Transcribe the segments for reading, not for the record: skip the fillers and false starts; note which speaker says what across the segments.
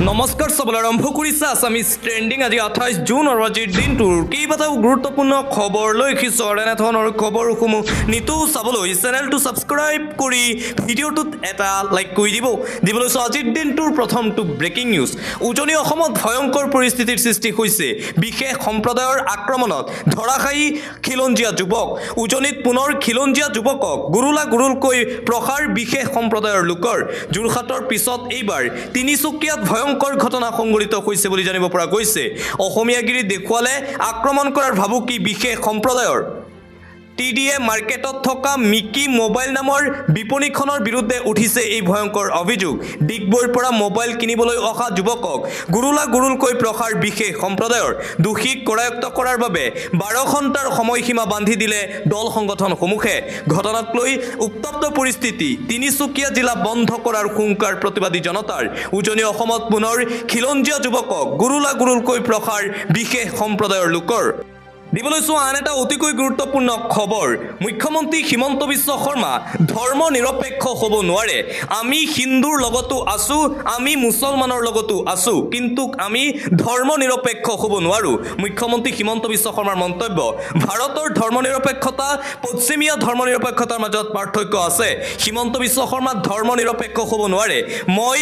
Speaker 1: নমস্কাৰ সবলে আৰম্ভ কৰিছে আছামিজ ট্ৰেণ্ডিং আজি 28 জুন আৰু আজিৰ দিনটোৰ কেইবাটাও গুৰুত্বপূৰ্ণ খবৰ লৈ খিছৰ এনেধৰণৰ খবৰসমূহ নিতৌ চাবলৈ চেনেলটো ছাবস্ক্ৰাইব কৰি ভিডিঅ'টোত এটা লাইক কৰি দিবলৈ আজিৰ দিনটোৰ প্ৰথমটো ব্ৰেকিং নিউজ উজনি অসমত ভয়ংকৰ পৰিস্থিতিৰ সৃষ্টি হৈছে বিশেষ সম্প্ৰদায়ৰ আক্ৰমণত ধৰাশায়ী খিলঞ্জীয়া যুৱক উজনিত পুনৰ খিলঞ্জীয়া যুৱকক গুৰুলকৈ প্ৰসাৰ বিশেষ সম্প্ৰদায়ৰ লোকৰ যোৰহাটৰ পিছত এইবাৰ তিনিচুকীয়াত ভয়ংকৰ ঘটনা সংঘটিত হৈছে বুলি জানিব পৰা গৈছে অসমীয়াগিৰি দেখুৱালে আক্ৰমণ কৰাৰ ভাবুকি বিশেষ সম্প্ৰদায়ৰ টিডিএ মাৰ্কেটত থকা মিকি মোবাইল নামৰ বিপণীখনৰ বিৰুদ্ধে উঠিছে এই ভয়ংকৰ অভিযোগ ডিগবৈৰ পৰা মোবাইল কিনিবলৈ অহা যুৱকক গুৰুলকৈ প্ৰসাৰ বিশেষ সম্প্ৰদায়ৰ দোষীক কৰায়ত্ব কৰাৰ বাবে 12 ঘণ্টাৰ সময়সীমা বান্ধি দিলে দল সংগঠনসমূহে ঘটনাক লৈ উত্তপ্ত পৰিস্থিতি তিনিচুকীয়া জিলা বন্ধ কৰাৰ হুংকাৰ প্ৰতিবাদী জনতাৰ উজনি অসমত পুনৰ খিলঞ্জীয়া যুৱকক গুৰুলকৈ প্ৰসাৰ বিশেষ সম্প্ৰদায়ৰ লোকৰ দিবলৈ চোৱা আন এটা অতিকৈ গুৰুত্বপূৰ্ণ খবৰ মুখ্যমন্ত্ৰী হিমন্ত বিশ্ব শৰ্মা ধৰ্ম নিৰপেক্ষ হ'ব নোৱাৰে আমি হিন্দুৰ লগতো আছো আমি মুছলমানৰ লগতো আছো কিন্তু আমি ধৰ্ম নিৰপেক্ষ হ'ব নোৱাৰো মুখ্যমন্ত্ৰী হিমন্ত বিশ্ব শৰ্মাৰ মন্তব্য ভাৰতৰ ধৰ্ম নিৰপেক্ষতা পশ্চিমীয়া ধৰ্ম নিৰপেক্ষতাৰ মাজত পাৰ্থক্য আছে হিমন্ত বিশ্ব শৰ্মা ধৰ্ম নিৰপেক্ষ হ'ব নোৱাৰে মই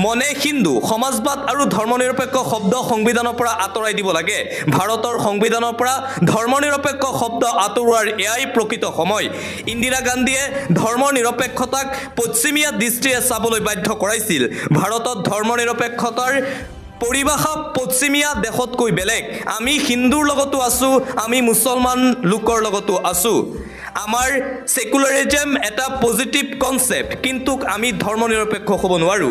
Speaker 1: মনে হিন্দু সমাজবাদ আৰু ধৰ্মনিৰপেক্ষ শব্দ সংবিধানৰ পৰা আঁতৰাই দিব লাগে ভাৰতৰ সংবিধানৰ পৰা ধৰ্মনিৰপেক্ষ শব্দ আঁতৰোৱাৰ এয়াই প্ৰকৃত সময় ইন্দিৰা গান্ধীয়ে ধৰ্মনিৰপেক্ষতাক পশ্চিমীয়া দৃষ্টিৰে চাবলৈ বাধ্য কৰাইছিল ভাৰতত ধৰ্মনিৰপেক্ষতাৰ পৰিভাষা পশ্চিমীয়া দেশতকৈ বেলেগ আমি হিন্দুৰ লগতো আছো আমি মুছলমান লোকৰ লগতো আছো আমাৰ সেকুলাৰিজম এটা পজিটিভ কনসেপ্ট কিন্তু আমি ধৰ্মনিৰপেক্ষ হ'ব নোৱাৰো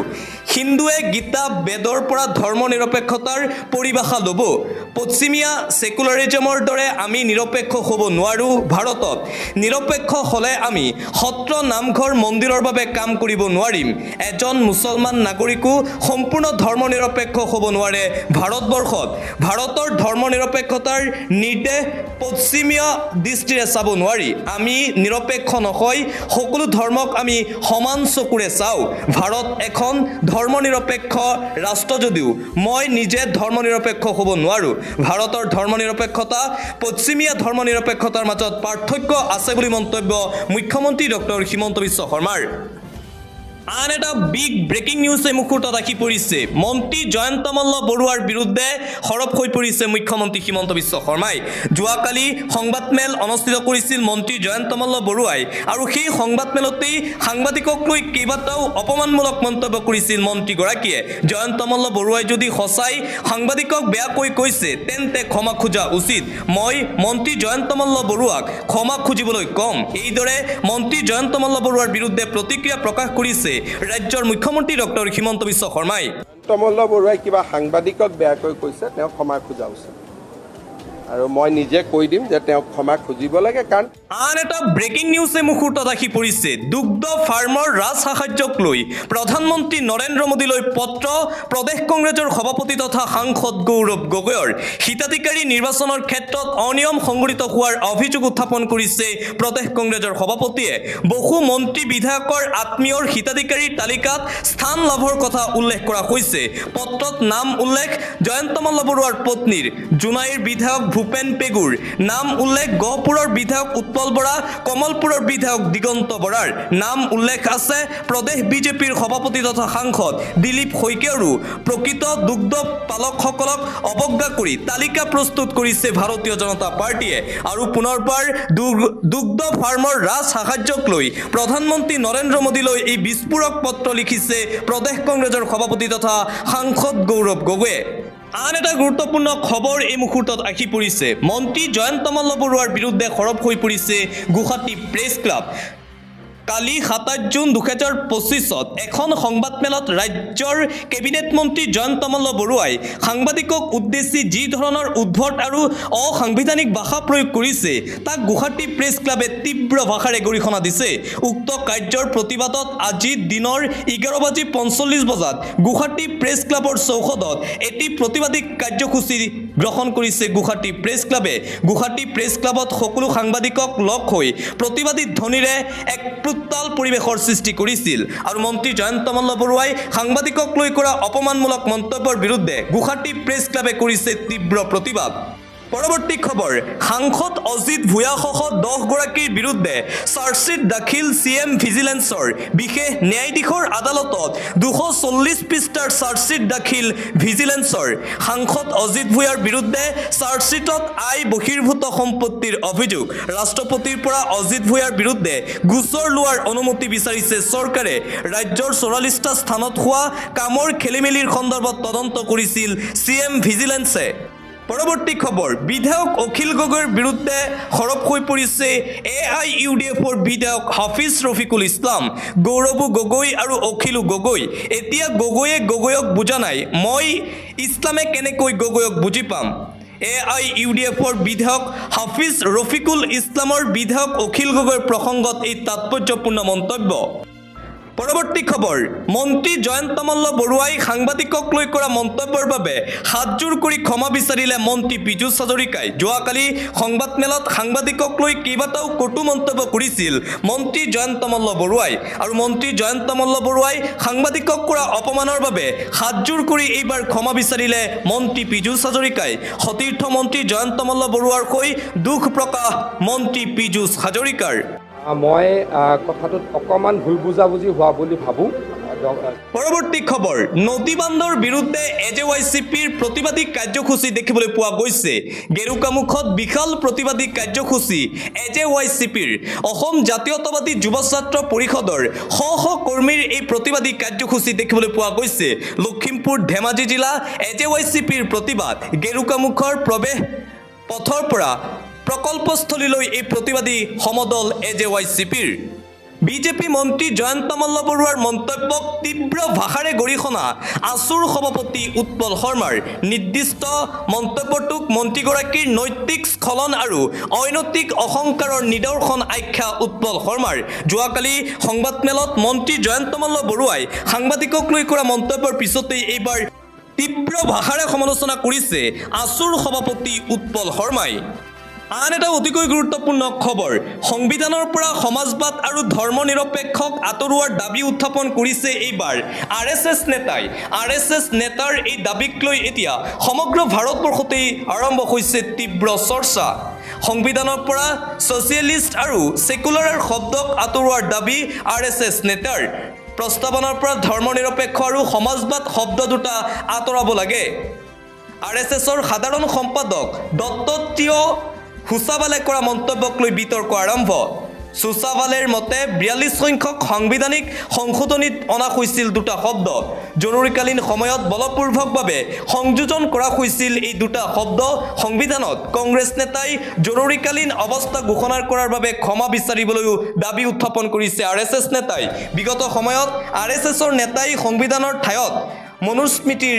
Speaker 1: হিন্দুৱে গীতা বেদৰ পৰা ধৰ্মনিৰপেক্ষতাৰ পৰিভাষা ল'ব পশ্চিমীয়া সেকুলাৰিজমৰ দৰে আমি নিৰপেক্ষ হ'ব নোৱাৰো ভাৰতত নিৰপেক্ষ হ'লে আমি সত্ৰ নামঘৰ মন্দিৰৰ বাবে কাম কৰিব নোৱাৰিম এজন মুছলমান নাগৰিকো সম্পূৰ্ণ ধৰ্মনিৰপেক্ষ হ'ব নোৱাৰে ভাৰতবৰ্ষত ভাৰতৰ ধৰ্মনিৰপেক্ষতাৰ নিৰ্দেশ পশ্চিমীয়া দৃষ্টিৰে চাব নোৱাৰি আমি নিৰপেক্ষ নহয় সকলো ধৰ্মক আমি সমান চকুৰে চাওঁ ভাৰত এখন ধৰ্মনিৰপেক্ষ ৰাষ্ট্ৰ যদিও মই নিজে ধৰ্মনিৰপেক্ষ হ'ব নোৱাৰো ভাৰতৰ ধৰ্মনিৰপেক্ষতা পশ্চিমীয়া ধৰ্মনিৰপেক্ষতাৰ মাজত পাৰ্থক্য আছে বুলি মন্তব্য মুখ্যমন্ত্ৰী ডক্টৰ হিমন্ত বিশ্ব শৰ্মাৰ আন এটা বিগ ব্ৰেকিং নিউজ এই মুহূৰ্তত আহি পৰিছে মন্ত্ৰী জয়ন্ত মল্ল বৰুৱাৰ বিৰুদ্ধে সৰব হৈ পৰিছে মুখ্যমন্ত্ৰী হিমন্ত বিশ্ব শৰ্মাই যোৱাকালি সংবাদমেল অনুষ্ঠিত কৰিছিল মন্ত্ৰী জয়ন্ত মল্ল বৰুৱাই আৰু সেই সংবাদমেলতেই সাংবাদিকক লৈ কেইবাটাও অপমানমূলক মন্তব্য কৰিছিল মন্ত্ৰীগৰাকীয়ে জয়ন্ত মল্ল বৰুৱাই যদি সঁচাই সাংবাদিকক বেয়াকৈ কৈছে তেন্তে ক্ষমা খোজা উচিত মই মন্ত্ৰী জয়ন্ত মল্ল বৰুৱাক ক্ষমা খুজিবলৈ কম এইদৰে মন্ত্ৰী জয়ন্ত মল্ল বৰুৱাৰ বিৰুদ্ধে প্ৰতিক্ৰিয়া প্ৰকাশ কৰিছে ৰাজ্যৰ মুখ্যমন্ত্ৰী ডক্টৰ হিমন্ত বিশ্ব শৰ্মাই
Speaker 2: মল্ল বৰুৱাই কিবা সাংবাদিকক বেয়াকৈ কৈছে তেওঁ ক্ষমা খোজা উচিত আৰু মই নিজে কৈ দিম যে তেওঁ ক্ষমা খুজিব লাগে কাৰণ
Speaker 1: আন এটা ব্ৰেকিং নিউজ এই মুহূৰ্তত আহি পৰিছে দুগ্ধ ফাৰ্মৰ ৰাজ সাহায্যক লৈ প্ৰধানমন্ত্ৰী নৰেন্দ্ৰ মোদীলৈ পত্ৰ প্ৰদেশ কংগ্ৰেছৰ সভাপতি তথা সাংসদ গৌৰৱ গগৈৰ হিতাধিকাৰী নিৰ্বাচনৰ ক্ষেত্ৰত অনিয়ম সংঘটিত হোৱাৰ অভিযোগ উত্থাপন কৰিছে প্ৰদেশ কংগ্ৰেছৰ সভাপতিয়ে বহু মন্ত্ৰী বিধায়কৰ আত্মীয়ৰ হিতাধিকাৰীৰ তালিকাত স্থান লাভৰ কথা উল্লেখ কৰা হৈছে পত্ৰত নাম উল্লেখ জয়ন্ত মল্ল বৰুৱাৰ পত্নীৰ জোনাইৰ বিধায়ক ভূপেন পেগুৰ নাম উল্লেখ গহপুৰৰ বিধায়ক উৎপল বৰা কমলপুৰৰ বিধায়ক দিগন্ত বৰাৰ নাম উল্লেখ আছে প্ৰদেশ বিজেপিৰ সভাপতি তথা সাংসদ দিলীপ শইকীয়াৰো প্ৰকৃত দুগ্ধ পালকসকলক অৱজ্ঞা কৰি তালিকা প্ৰস্তুত কৰিছে ভাৰতীয় জনতা পাৰ্টিয়ে আৰু পুনৰবাৰ দুগ্ধ ফাৰ্মৰ ৰাজ সাহায্যক লৈ প্ৰধানমন্ত্ৰী নৰেন্দ্ৰ মোদীলৈ এই বিস্ফোৰক পত্ৰ লিখিছে প্ৰদেশ কংগ্ৰেছৰ সভাপতি তথা সাংসদ গৌৰৱ গগৈয়ে আন এটা গুৰুত্বপূৰ্ণ খবৰ এই মুহূৰ্তত আহি পৰিছে মন্ত্ৰী জয়ন্ত মল্ল বৰুৱাৰ বিৰুদ্ধে সৰব হৈ পৰিছে গুৱাহাটী প্ৰেছ ক্লাব কালি 27 জুন 2025 এখন সংবাদমেলত ৰাজ্যৰ কেবিনেট মন্ত্ৰী জয়ন্ত মল্ল বৰুৱাই সাংবাদিকক উদ্দেশ্যি যি ধৰণৰ উদ্ভট আৰু অসাংবিধানিক ভাষা প্ৰয়োগ কৰিছে তাক গুৱাহাটী প্ৰেছ ক্লাবে তীব্ৰ ভাষাৰে গৰিহণা দিছে উক্ত কাৰ্যৰ প্ৰতিবাদত আজি দিনৰ 11:45 বজাত গুৱাহাটী প্ৰেছ ক্লাবৰ চৌহদত এটি প্ৰতিবাদী কাৰ্যসূচী গ্ৰহণ কৰিছে গুৱাহাটী প্ৰেছ ক্লাবে। গুৱাহাটী প্ৰেছ ক্লাবত সকলো সাংবাদিকক লগ হৈ প্ৰতিবাদী ধ্বনিৰে এক প্ৰুতাল পৰিৱেশৰ সৃষ্টি কৰিছিল আৰু মন্ত্ৰী জয়ন্ত মল্ল বৰুৱাই সাংবাদিকক লৈ কৰা অপমানমূলক মন্তব্যৰ বিৰুদ্ধে গুৱাহাটী প্ৰেছ ক্লাবে কৰিছে তীব্ৰ প্ৰতিবাদ। পৰৱৰ্তী খবৰ, সাংসদ অজিত ভূঞাসহ 10 গৰাকীৰ বিৰুদ্ধে চাৰ্জশ্বিট দাখিল CM ভিজিলেন্সৰ। বিশেষ ন্যায়াধীশৰ আদালতত 240 পৃষ্ঠাৰ চাৰ্জশ্বিট দাখিল ভিজিলেন্সৰ। সাংসদ অজিত ভূঞাৰ বিৰুদ্ধে চাৰ্জশ্বিটত আয় বহিৰ্ভূত সম্পত্তিৰ অভিযোগ। ৰাষ্ট্ৰপতিৰ পৰা অজিত ভূঞাৰ বিৰুদ্ধে গোচৰ লোৱাৰ অনুমতি বিচাৰিছে চৰকাৰে। ৰাজ্যৰ 44টা স্থানত হোৱা কামৰ খেলিমেলিৰ সন্দৰ্ভত তদন্ত কৰিছিল CM ভিজিলেন্সে। পৰৱৰ্তী খবৰ, বিধায়ক অখিল গগৈৰ বিৰুদ্ধে সৰব হৈ পৰিছে AIUDFৰ বিধায়ক হাফিজ ৰফিকুল ইছলাম। গৌৰৱো গগৈ আৰু অখিলো গগৈ। এতিয়া গগৈয়ে গগৈক বুজা নাই, মই ইছলামে কেনেকৈ গগৈক বুজি পাম। AIUDFৰ বিধায়ক হাফিজ ৰফিকুল ইছলামৰ বিধায়ক অখিল গগৈৰ প্ৰসংগত এই তাৎপৰ্যপূৰ্ণ মন্তব্য। পৰৱৰ্তী খবৰ, মন্ত্ৰী জয়ন্ত মল্ল বৰুৱাই সাংবাদিকক লৈ কৰা মন্তব্যৰ বাবে হাতজোৰ কৰি ক্ষমা বিচাৰিলে মন্ত্ৰী পীযুষ হাজৰিকাই। যোৱাকালি সংবাদমেলত সাংবাদিকক লৈ কেইবাটাও কটু মন্তব্য কৰিছিল মন্ত্ৰী জয়ন্ত মল্ল বৰুৱাই আৰু মন্ত্ৰী জয়ন্ত মল্ল বৰুৱাই সাংবাদিকক কৰা অপমানৰ বাবে হাতজোৰ কৰি এইবাৰ ক্ষমা বিচাৰিলে মন্ত্ৰী পীযুষ হাজৰিকাই। সতীৰ্থ মন্ত্ৰী জয়ন্ত মল্ল বৰুৱাৰ হৈ দুখ প্ৰকাশ মন্ত্ৰী পীযুষ হাজৰিকাৰ।
Speaker 3: মই কথাটোত অকণমান ভুল বুজাবুজি হোৱা বুলি ভাবোঁ।
Speaker 1: পৰৱৰ্তী খবৰ, নদী বান্ধৰ বিৰুদ্ধে AJYCPৰ প্ৰতিবাদী কাৰ্যসূচী দেখিবলৈ পোৱা গৈছে। গেৰুকামুখত বিশাল প্ৰতিবাদী কাৰ্যসূচী AJYCPৰ। অসম জাতীয়তাবাদী যুৱ ছাত্ৰ পৰিষদৰ শ শ কৰ্মীৰ এই প্ৰতিবাদী কাৰ্যসূচী দেখিবলৈ পোৱা গৈছে। লখিমপুৰ ধেমাজি জিলা AJYCPৰ প্ৰতিবাদ। গেৰুকামুখৰ প্ৰৱেশ পথৰ পৰা প্ৰকল্পস্থলীলৈ এই প্ৰতিবাদী সমদল AJYCPৰ। বিজেপি মন্ত্ৰী জয়ন্ত মল্ল বৰুৱাৰ মন্তব্যক তীব্ৰ ভাষাৰে গৰিহণা আছুৰ সভাপতি উৎপল শৰ্মাৰ। নিৰ্দিষ্ট মন্তব্যটোক মন্ত্ৰীগৰাকীৰ নৈতিক স্খলন আৰু অনৈতিক অহংকাৰৰ নিদৰ্শন আখ্যা উৎপল শৰ্মাৰ। যোৱাকালি সংবাদমেলত মন্ত্ৰী জয়ন্ত মল্ল বৰুৱাই সাংবাদিকক লৈ কৰা মন্তব্যৰ পিছতেই এইবাৰ তীব্ৰ ভাষাৰে সমালোচনা কৰিছে আছুৰ সভাপতি উৎপল শৰ্মাই। আন এটা অতিকৈ গুৰুত্বপূৰ্ণ খবৰ, সংবিধানৰ পৰা সমাজবাদ আৰু ধৰ্ম নিৰপেক্ষক আঁতৰোৱাৰ দাবী উত্থাপন কৰিছে এইবাৰ RSS নেতাই। RSS নেতাৰ এই দাবীক লৈ এতিয়া সমগ্ৰ ভাৰতবৰ্ষতেই আৰম্ভ হৈছে তীব্ৰ চৰ্চা। সংবিধানৰ পৰা ছ'চিয়েলিষ্ট আৰু ছেকুলাৰৰ শব্দক আঁতৰোৱাৰ দাবী RSS নেতাৰ। প্ৰস্তাৱনাৰ পৰা ধৰ্ম নিৰপেক্ষ আৰু সমাজবাদ শব্দ দুটা আঁতৰাব লাগে। RSSৰ সাধাৰণ সম্পাদক দত্তত্ৰেয় সুচাৱালে কৰা মন্তব্যক লৈ বিতৰ্ক আৰম্ভ। সুচাৱালেৰ মতে 42 সংখ্যক সাংবিধানিক সংশোধনীত অনা হৈছিল দুটা শব্দ। জৰুৰীকালীন সময়ত বলপূৰ্বকভাৱে সংযোজন কৰা হৈছিল এই দুটা শব্দ সংবিধানত। কংগ্ৰেছ নেতাই জৰুৰীকালীন অৱস্থা ঘোষণা কৰাৰ বাবে ক্ষমা বিচাৰিবলৈও দাবী উত্থাপন কৰিছে RSS নেতাই। বিগত সময়ত RSSৰ নেতাই সংবিধানৰ ঠাইত মনুস্মৃতিৰ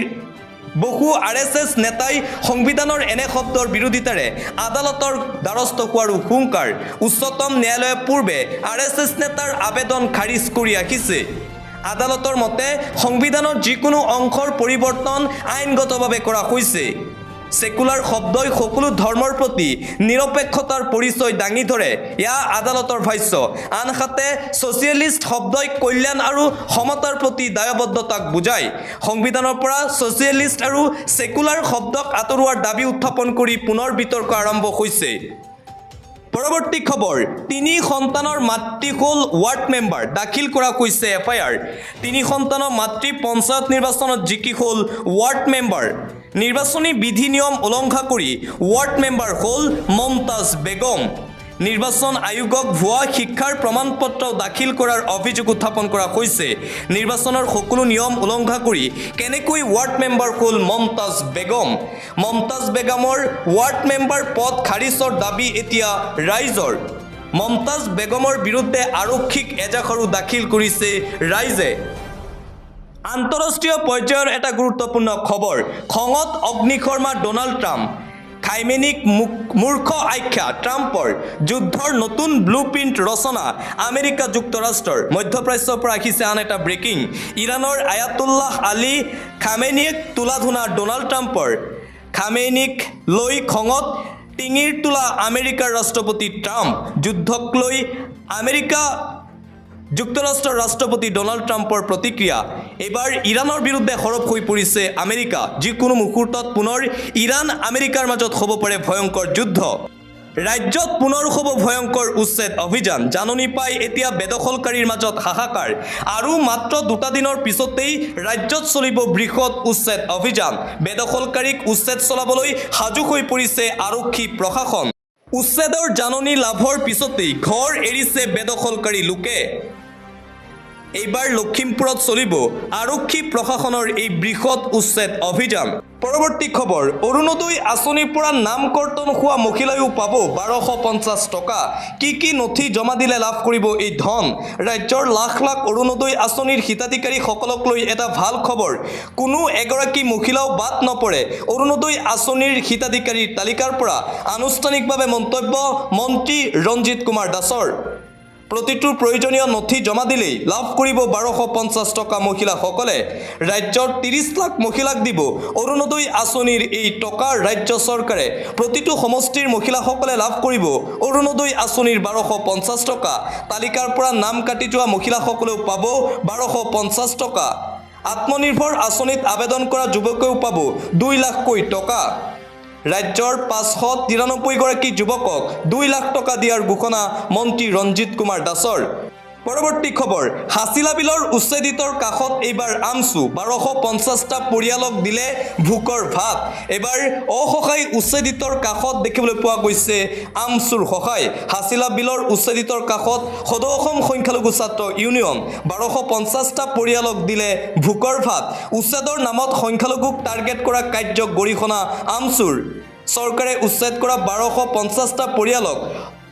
Speaker 1: বহু RSS নেতাই সংবিধানৰ এনে শব্দৰ বিৰোধিতাৰে আদালতৰ দ্বাৰস্থ হোৱাৰো হুংকাৰ। উচ্চতম ন্যায়ালয়ে পূৰ্বে RSS নেতাৰ আবেদন খাৰিজ কৰি ৰাখিছে। আদালতৰ মতে সংবিধানৰ যিকোনো অংশৰ পৰিৱৰ্তন আইনগতভাৱে কৰা হৈছে। ছেকুলাৰ শব্দই সকলো ধৰ্মৰ প্ৰতি নিৰপেক্ষতাৰ পৰিচয় দাঙি ধৰে, এয়া আদালতৰ ভাষ্য। আনহাতে ছ'চিয়েলিষ্ট শব্দই কল্যাণ আৰু সমতাৰ প্ৰতি দায়বদ্ধতাক বুজায়। সংবিধানৰ পৰা ছ'চিয়েলিষ্ট আৰু ছেকুলাৰ শব্দক আঁতৰোৱাৰ দাবী উত্থাপন কৰি পুনৰ বিতৰ্ক আৰম্ভ হৈছে। পৰৱৰ্তী খবৰ, 3 সন্তানৰ মাতৃ হ'ল ৱাৰ্ড মেম্বাৰ, দাখিল কৰা হৈছে FIR। 3 সন্তানৰ মাতৃ পঞ্চায়ত নিৰ্বাচনত জিকি হ'ল ৱাৰ্ড মেম্বাৰ। নিৰ্বাচনী বিধি নিয়ম উলংঘা কৰি ৱাৰ্ড মেম্বাৰ হ'ল মমতাজ বেগম। নিৰ্বাচন আয়োগক ভুৱা শিক্ষাৰ প্ৰমাণপত্ৰ দাখিল কৰাৰ অভিযোগ উত্থাপন কৰা হৈছে। নিৰ্বাচনৰ সকলো নিয়ম উলংঘা কৰি কেনেকৈ ৱাৰ্ড মেম্বাৰ হ'ল মমতাজ বেগম। মমতাজ বেগমৰ ৱাৰ্ড মেম্বাৰ পদ খাৰিজৰ দাবী এতিয়া ৰাইজৰ। মমতাজ বেগমৰ বিৰুদ্ধে আৰক্ষীক এজাহাৰো দাখিল কৰিছে ৰাইজে। আন্তঃৰাষ্ট্ৰীয় পৰ্যায়ৰ এটা গুৰুত্বপূৰ্ণ খবৰ, খঙত অগ্নিশৰ্মা ডোনাল্ড ট্ৰাম্প। খাইমেনিক মূৰ্খ আখ্যা ট্ৰাম্পৰ। যুদ্ধৰ নতুন ব্লু প্ৰিণ্ট ৰচনা আমেৰিকা যুক্তৰাষ্ট্ৰৰ। মধ্যপ্ৰাচ্যৰ পৰা আহিছে আন এটা ব্ৰেকিং। ইৰাণৰ আয়াতুল্লাহ আলী খামেনিয়েক তুলাধুনা ডোনাল্ড ট্ৰাম্পৰ খামেইনিক লৈ খঙত টিঙিৰ তোলা আমেৰিকাৰ ৰাষ্ট্ৰপতি ট্ৰাম্প যুদ্ধক লৈ আমেৰিকা যুক্তৰাষ্ট্ৰৰ ৰাষ্ট্ৰপতি ডনাল্ড ট্ৰাম্পৰ প্ৰতিক্ৰিয়া এবাৰ ইৰাণৰ বিৰুদ্ধে সৰব হৈ পৰিছে আমেৰিকা যিকোনো মুহূৰ্তত পুনৰ ইৰাণ আমেৰিকাৰ মাজত হ'ব পাৰে ভয়ংকৰ যুদ্ধ ৰাজ্যত পুনৰ হ'ব ভয়ংকৰ উচ্ছেদ অভিযান জাননী পাই এতিয়া বেদখলকাৰীৰ মাজত হাহাকাৰ আৰু মাত্ৰ দুটা দিনৰ পিছতেই ৰাজ্যত চলিব বৃহৎ উচ্ছেদ অভিযান বেদখলকাৰীক উচ্ছেদ চলাবলৈ সাজু হৈ পৰিছে আৰক্ষী প্ৰশাসন উচ্ছেদৰ জাননী লাভৰ পিছতেই ঘৰ এৰিছে বেদখলকাৰী লোকে এইবাৰ লখিমপুৰত চলিব আৰক্ষী প্ৰশাসনৰ এই বৃহৎ উচ্ছেদ অভিযান পৰৱৰ্তী খবৰ অৰুণোদয় আঁচনিৰ পৰা নাম কৰ্তন হোৱা মহিলায়ো পাব 1250 টকা কি নথি জমা দিলে লাভ কৰিব এই ধন ৰাজ্যৰ লাখ লাখ অৰুণোদয় আঁচনিৰ হিতাধিকাৰীসকলক লৈ এটা ভাল খবৰ কোনো এগৰাকী মহিলাও বাদ নপৰে অৰুণোদয় আঁচনিৰ হিতাধিকাৰীৰ তালিকাৰ পৰা আনুষ্ঠানিকভাৱে মন্তব্য মন্ত্ৰী ৰঞ্জিত কুমাৰ দাসৰ প্ৰতিটো প্ৰয়োজনীয় নথি জমা দিলেই লাভ কৰিব 1250 টকা মহিলাসকলে ৰাজ্যৰ 30 লাখ মহিলাক দিব অৰুণোদয় আঁচনিৰ এই টকা ৰাজ্য চৰকাৰে প্ৰতিটো সমষ্টিৰ মহিলাসকলে লাভ কৰিব অৰুণোদয় আঁচনিৰ 1250 টকা তালিকাৰ পৰা নাম কাটি যোৱা মহিলাসকলেও পাব 1250 টকা আত্মনিৰ্ভৰ আঁচনিত আবেদন কৰা যুৱকেও পাব 2 লাখকৈ টকা ৰাজ্যৰ 593 গৰাকী যুৱকক 2 লাখ টকা দিয়াৰ ঘোষণা মন্ত্ৰী ৰঞ্জিত কুমাৰ দাসৰ পৰৱৰ্তী খবৰ হাছিলা বিলৰ উচ্ছেদিতৰ কাষত এইবাৰ আমচু 1250টা পৰিয়ালক দিলে ভোকৰ ভাত এবাৰ অসহায় উচ্ছেদিতৰ কাষত দেখিবলৈ পোৱা গৈছে আমচুৰ সহায় হাছিলা বিলৰ উচ্ছেদিতৰ কাষত সদৌ অসম সংখ্যালঘু ছাত্ৰ ইউনিয়ন 1250টা পৰিয়ালক দিলে ভোকৰ ভাত উচ্ছেদৰ নামত সংখ্যালঘুক টাৰ্গেট কৰা কাৰ্যক গৰিহণা আমচুৰ চৰকাৰে উচ্ছেদ কৰা 1250টা পৰিয়ালক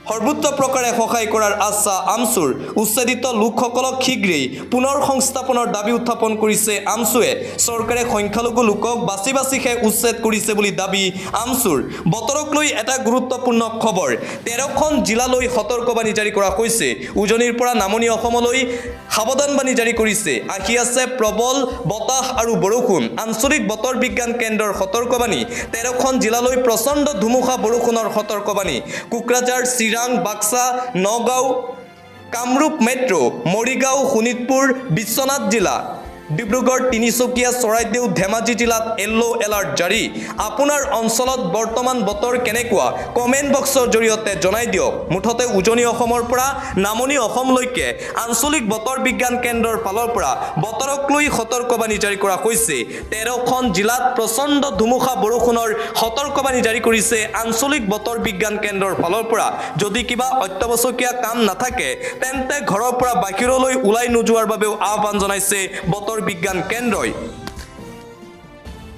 Speaker 1: সৰ্বোচ্চ প্ৰকাৰে সহায় কৰাৰ আশ্বা আমচুৰ উচ্ছেদিত লোকসকলক শীঘ্ৰেই পুনৰ সংস্থাপনৰ দাবী উত্থাপন কৰিছে আমচুৱে চৰকাৰে সংখ্যালঘু লোকক বাছি বাছিহে উচ্ছেদ কৰিছে বুলি দাবী আমচুৰ বতৰক লৈ এটা গুৰুত্বপূৰ্ণ খবৰ 13খন জিলালৈ সতৰ্কবাণী জাৰি কৰা হৈছে উজনিৰ পৰা নামনি অসমলৈ সাৱধানবাণী জাৰি কৰিছে আহি আছে প্ৰবল বতাহ আৰু বৰষুণ আঞ্চলিক বতৰ বিজ্ঞান কেন্দ্ৰৰ সতৰ্কবাণী 13খন জিলালৈ প্ৰচণ্ড ধুমুহা বৰষুণৰ সতৰ্কবাণী কোকৰাঝাৰ চিৰাং বাক্সা নগাঁও কামৰূপ মেট্ৰ মৰিগাঁও শোণিতপুৰ বিশ্বনাথ জিলা ডিব্ৰুগড় তিনিচুকীয়া চৰাইদেউ ধেমাজি জিলাত য়েল্লো এলাৰ্ট জাৰি আপোনাৰ অঞ্চলত বৰ্তমান বতৰ কেনেকুৱা কমেণ্ট বক্সৰ জৰিয়তে জনাই দিয়ক মুঠতে উজনি অসমৰ পৰা নামনি অসমলৈকে আঞ্চলিক বতৰ বিজ্ঞান কেন্দ্ৰৰ ফালৰ পৰা বতৰক লৈ সতৰ্কবাণী জাৰি কৰা হৈছে 13খন জিলাত প্ৰচণ্ড ধুমুহা বৰষুণৰ সতৰ্কবাণী জাৰি কৰিছে আঞ্চলিক বতৰ বিজ্ঞান কেন্দ্ৰৰ ফালৰ পৰা যদি কিবা অত্যাৱশ্যকীয় কাম নাথাকে তেন্তে ঘৰৰ পৰা বাহিৰলৈ ওলাই নোযোৱাৰ বাবেও আহ্বান জনাইছে বতৰ বিজ্ঞান কেন্দ্ৰই